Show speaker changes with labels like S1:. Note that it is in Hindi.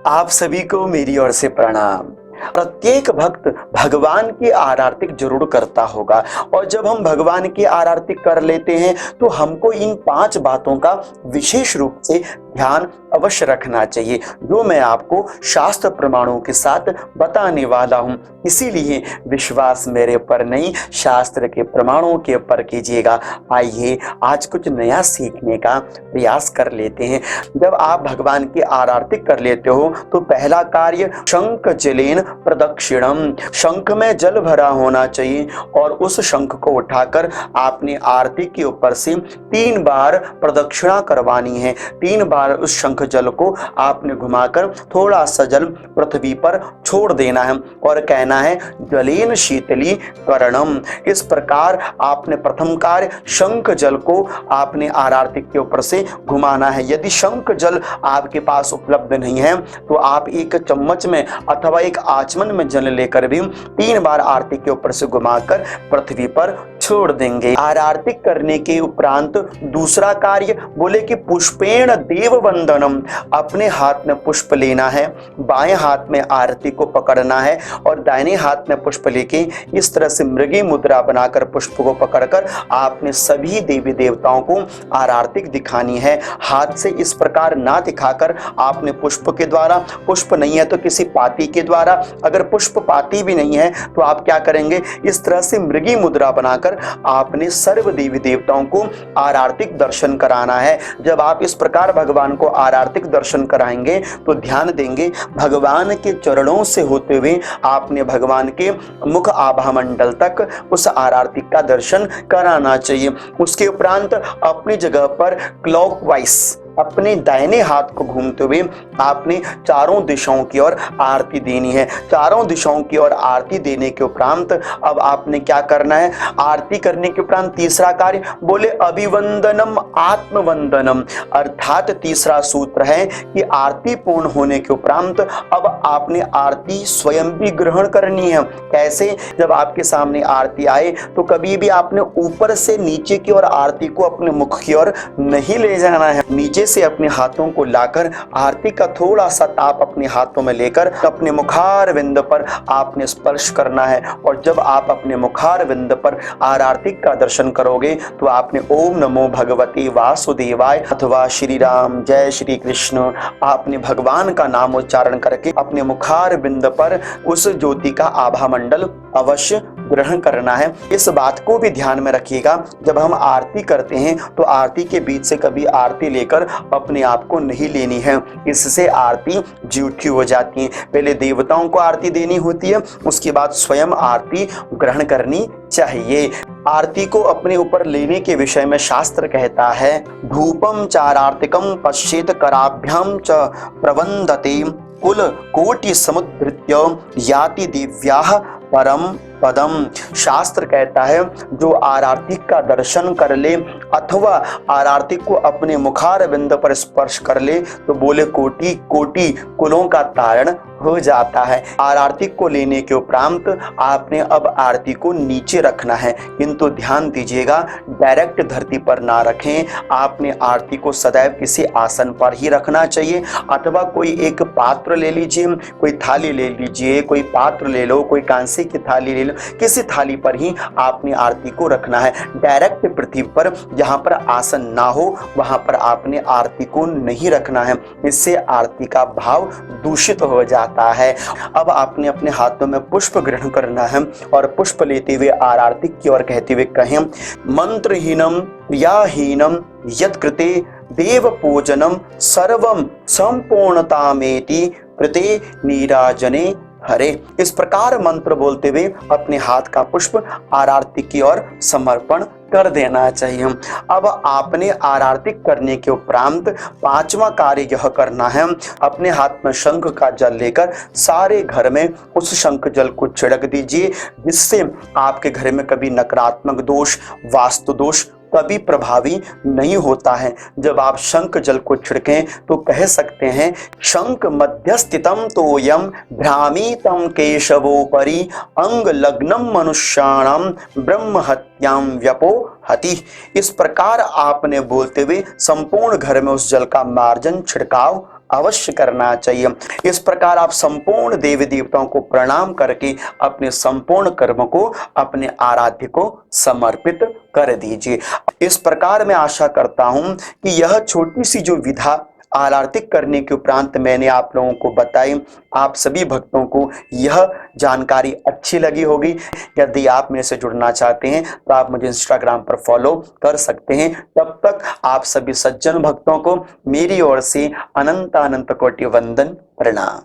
S1: आप सभी को मेरी ओर से प्रणाम। प्रत्येक भक्त भगवान की आरती जरूर करता होगा और जब हम भगवान की आरती कर लेते हैं तो हमको इन 5 बातों का विशेष रूप से ध्यान अवश्य रखना चाहिए, जो मैं आपको शास्त्र प्रमाणों के साथ बताने वाला हूं। इसीलिए विश्वास मेरे पर नहीं, शास्त्र के प्रमाणों के ऊपर कीजिएगा। आइए आज कुछ नया सीखने का प्रयास कर लेते हैं। जब आप भगवान की आरती कर लेते हो तो पहला कार्य शंख जलेन प्रदक्षिणम, शंख में जल भरा होना चाहिए और उस शंख को उठाकर आपने आरती के ऊपर से 3 बार प्रदक्षिणा करवानी है। 3 बार उस शंख जल को आपने घुमाकर थोड़ा सा जल पृथ्वी पर छोड़ देना है और कहना है जलेन शीतली करणम। इस प्रकार आपने प्रथम कार्य शंख जल को आपने आरती के ऊपर से घुमाना है। यदि शंख जल आपके पास उपलब्ध नहीं है तो आप एक चम्मच में अथवा एक आचमन में जल लेकर भी 3 बार आरती के ऊपर से घुमाकर पृथ्वी पर छोड़ देंगे। आरती करने के उपरांत दूसरा कार्य बोले कि पुष्पेण देव वंदनम, अपने हाथ में पुष्प लेना है, बाएं हाथ में आरती को पकड़ना है और दाहिने हाथ में पुष्प लेके इस तरह से मृगी मुद्रा बनाकर पुष्प को पकड़कर आपने सभी देवी देवताओं को आरती दिखानी है। हाथ से इस प्रकार ना दिखाकर आपने पुष्प के द्वारा, पुष्प नहीं है तो किसी पाती के द्वारा, अगर पुष्प पाती भी नहीं है तो आप क्या करेंगे, इस तरह से मृगी मुद्रा बनाकर आपने सर्व देवी देवताओं को आरतिक दर्शन कराना है। जब आप इस प्रकार भगवान को आरतिक दर्शन कराएंगे तो ध्यान देंगे भगवान के चरणों से होते हुए आपने भगवान के मुख आभा मंडल तक उस आरती का दर्शन कराना चाहिए। उसके उपरांत अपनी जगह पर क्लॉकवाइज अपने दाहिने हाथ को घूमते हुए आपने चारों दिशाओं की ओर आरती देनी है। चारों दिशाओं की ओर आरती देने के उपरांत अब आपने क्या करना है, आरती करने के उपरांत तीसरा कार्य बोले अभिवंदनम आत्मवंदनम, अर्थात तीसरा सूत्र है कि आरती पूर्ण होने के उपरांत अब आपने आरती स्वयं भी ग्रहण करनी है। कैसे, जब आपके सामने आरती आए तो कभी भी आपने ऊपर से नीचे की ओर आरती को अपने मुख की ओर नहीं ले जाना है। नीचे से अपने हाथों को लाकर आरती का थोड़ा सा ताप अपने हाथों में लेकर अपने मुखार विंद पर आपने स्पर्श करना है और जब आप अपने मुखार विंद पर आरती का दर्शन करोगे तो आपने ओम नमो भगवते वासुदेवाय अथवा श्री राम जय श्री कृष्ण, आपने भगवान का नाम उच्चारण करके अपने मुखार बिंद पर उस ज्योति का आभा मंडल अवश्य ग्रहण करना है। इस बात को भी ध्यान में रखिएगा, जब हम आरती करते हैं तो आरती के बीच से कभी आरती लेकर अपने आप को नहीं लेनी है, इससे आरती झूठी हो जाती है। पहले देवताओं को आरती देनी होती है, उसके बाद स्वयं आरती ग्रहण करनी चाहिए। आरती को अपने ऊपर लेने के विषय में शास्त्र कहता है धूपम चारार्तिकम पश्चेत कराभ्याम च प्रवंदते कुल कोटि समुद्धृत्य याति दिव्याः परम पदम। शास्त्र कहता है जो आरती का दर्शन कर ले अथवा आरती को अपने मुखार बिंद पर स्पर्श कर ले तो बोले कोटि कोटि कुलों का तारण हो जाता है। आरती को लेने के उपरांत आपने अब आरती को नीचे रखना है, किंतु ध्यान दीजिएगा डायरेक्ट धरती पर ना रखें। आपने आरती को सदैव किसी आसन पर ही रखना चाहिए अथवा कोई एक पात्र ले लीजिए, कोई थाली ले लीजिए, कोई पात्र ले लो, कोई कांसे की थाली ले लो, किसी थाली पर ही आपने आरती को रखना है। डायरेक्ट पृथ्वी पर जहां पर आसन ना हो वहां पर आपने आरती को नहीं रखना है, इससे आरती का भाव दूषित हो जाता है। अब आपने अपने हाथों में पुष्प ग्रहण करना है और पुष्प लेते हुए आरती की ओर कहते हुए कहें मंत्रहीनम क्रियाहीनम यत् कृते देव पूजनम सर्वम संपूर्णतामेति कृते नीराजने हरे। इस प्रकार मंत्र बोलते हुए अपने हाथ का पुष्प आरती की ओर समर्पण कर देना चाहिए। अब आपने आरती करने के उपरांत 5वां कार्य यह करना है, अपने हाथ में शंख का जल लेकर सारे घर में उस शंख जल को छिड़क दीजिए, जिससे आपके घर में कभी नकारात्मक दोष, वास्तु दोष कभी प्रभावी नहीं होता है। जब आप शंख जल को छिड़कें तो कह सकते हैं शंख मध्यस्थितम तोयम भ्रामीतम केशवोपरि अंग लग्नम मनुष्याणाम ब्रह्म हत्याम व्यपोहति। इस प्रकार आपने बोलते हुए संपूर्ण घर में उस जल का मार्जन छिड़काव अवश्य करना चाहिए। इस प्रकार आप संपूर्ण देवी देवताओं को प्रणाम करके अपने संपूर्ण कर्म को अपने आराध्य को समर्पित कर दीजिए। इस प्रकार मैं आशा करता हूं कि यह छोटी सी जो विधा आरतिक करने के उपरांत मैंने आप लोगों को बताई, आप सभी भक्तों को यह जानकारी अच्छी लगी होगी। यदि आप मेरे से जुड़ना चाहते हैं तो आप मुझे इंस्टाग्राम पर फॉलो कर सकते हैं। तब तक आप सभी सज्जन भक्तों को मेरी ओर से अनंत अनंत कोटि वंदन प्रणाम।